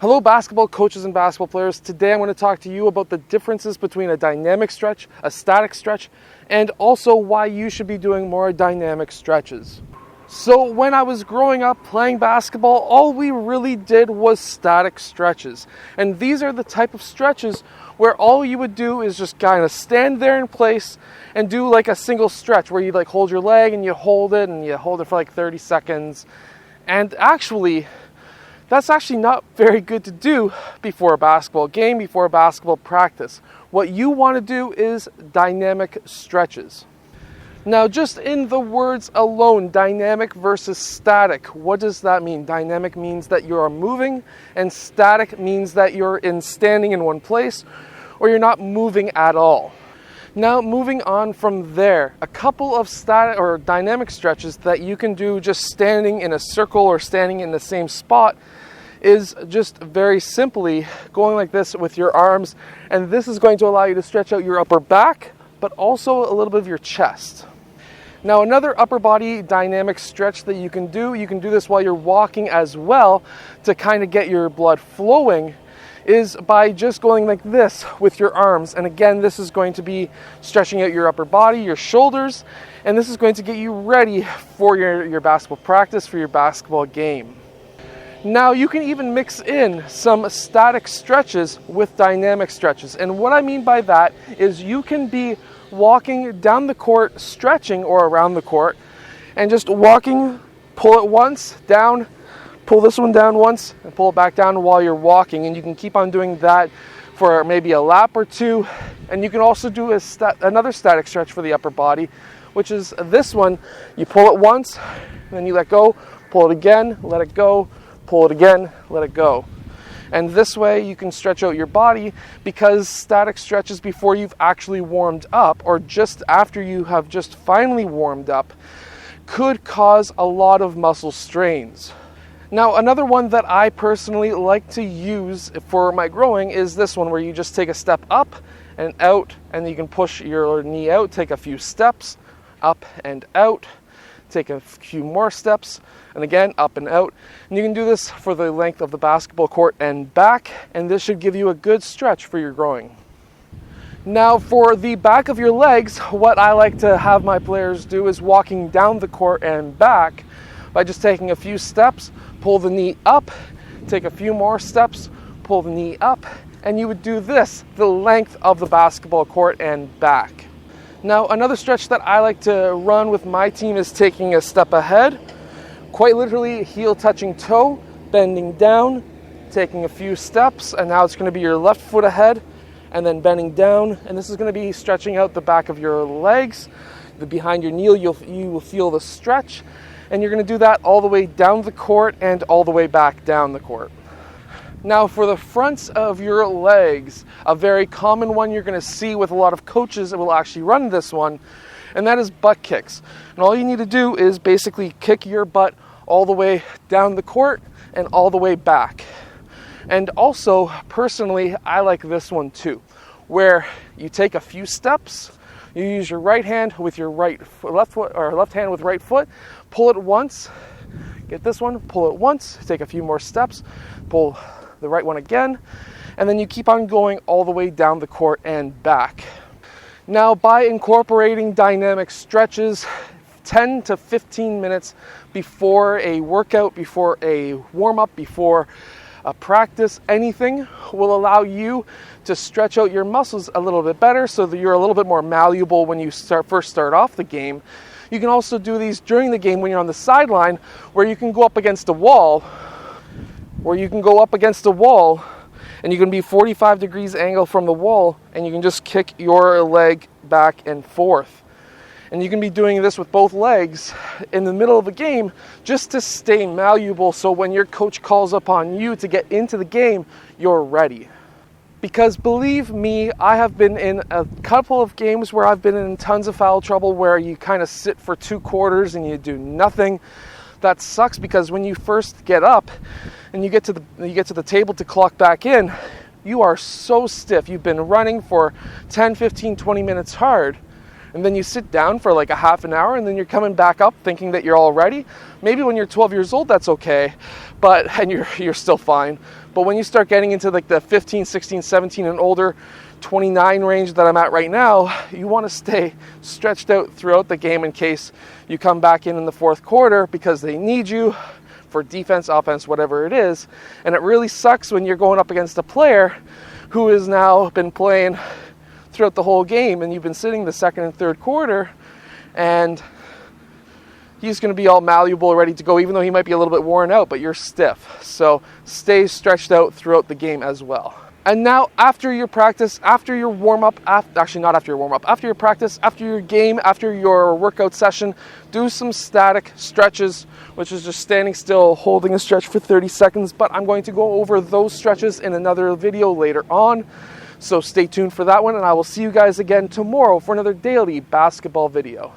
Hello basketball coaches and basketball players. Today I'm going to talk to you about the differences between a dynamic stretch, a static stretch, and also why you should be doing more dynamic stretches. So when I was growing up playing basketball, all we really did was static stretches. And these are the type of stretches where all you would do is just kind of stand there in place and do like a single stretch where you like hold your leg and you hold it for like 30 seconds. And that's actually not very good to do before a basketball game, before a basketball practice. What you want to do is dynamic stretches. Now, just in the words alone, dynamic versus static, what does that mean? Dynamic means that you are moving, and static means that you're standing in one place, or you're not moving at all. Now, moving on from there, a couple of static or dynamic stretches that you can do just standing in a circle or standing in the same spot is just very simply going like this with your arms, and this is going to allow you to stretch out your upper back, but also a little bit of your chest. Now, another upper body dynamic stretch that you can do this while you're walking as well to kind of get your blood flowing, is by just going like this with your arms. And again, this is going to be stretching out your upper body, your shoulders, and this is going to get you ready for your basketball practice, for your basketball game. Now, you can even mix in some static stretches with dynamic stretches. And what I mean by that is you can be walking down the court, stretching, or around the court, and just walking, pull it once, down, pull this one down once, and pull it back down while you're walking. And you can keep on doing that for maybe a lap or two. And you can also do another static stretch for the upper body, which is this one. You pull it once, then you let go, pull it again, let it go, pull it again, let it go. And this way you can stretch out your body, because static stretches before you've actually warmed up, or just after you have just finally warmed up, could cause a lot of muscle strains. Now, another one that I personally like to use for my growing is this one, where you just take a step up and out, and you can push your knee out, take a few steps, up and out, take a few more steps, and again, up and out. And you can do this for the length of the basketball court and back, and this should give you a good stretch for your growing. Now, for the back of your legs, what I like to have my players do is walking down the court and back by just taking a few steps, pull the knee up, take a few more steps, pull the knee up, and you would do this the length of the basketball court and back. Now, another stretch that I like to run with my team is taking a step ahead, quite literally heel touching toe, bending down, taking a few steps, and now it's going to be your left foot ahead, and then bending down, and this is going to be stretching out the back of your legs, behind your knee. You will feel the stretch, and you're going to do that all the way down the court and all the way back down the court. Now, for the fronts of your legs, a very common one you're going to see with a lot of coaches that will actually run this one, and that is butt kicks. And all you need to do is basically kick your butt all the way down the court and all the way back. And also, personally, I like this one too, where you take a few steps, you use your right hand with your left hand with right foot, pull it once, get this one, pull it once, take a few more steps, pull the right one again, and then you keep on going all the way down the court and back. Now, by incorporating dynamic stretches 10 to 15 minutes before a workout, before a warm-up, before a practice, anything will allow you to stretch out your muscles a little bit better so that you're a little bit more malleable when you first start off the game. You can also do these during the game when you're on the sideline, where you can go up against a wall, and you can be 45 degrees angle from the wall, and you can just kick your leg back and forth. And you can be doing this with both legs in the middle of the game just to stay malleable, so when your coach calls upon you to get into the game, you're ready. Because believe me, I have been in a couple of games where I've been in tons of foul trouble, where you kind of sit for 2 quarters and you do nothing. That sucks, because when you first get up and you get to the table to clock back in, you are so stiff. You've been running for 10, 15, 20 minutes hard, and then you sit down for like a half an hour, and then you're coming back up thinking that you're all ready. Maybe when you're 12 years old, that's okay, and you're still fine. But when you start getting into like the 15, 16, 17 and older, 29 range that I'm at right now, you want to stay stretched out throughout the game in case you come back in the fourth quarter, because they need you for defense, offense, whatever it is. And it really sucks when you're going up against a player who has now been playing throughout the whole game, and you've been sitting the second and third quarter, and he's going to be all malleable, ready to go, even though he might be a little bit worn out, but you're stiff. So stay stretched out throughout the game as well. And now after your practice, after your warm-up, actually not after your warm-up, after your practice, after your game, after your workout session, do some static stretches, which is just standing still, holding a stretch for 30 seconds. But I'm going to go over those stretches in another video later on. So stay tuned for that one, and I will see you guys again tomorrow for another daily basketball video.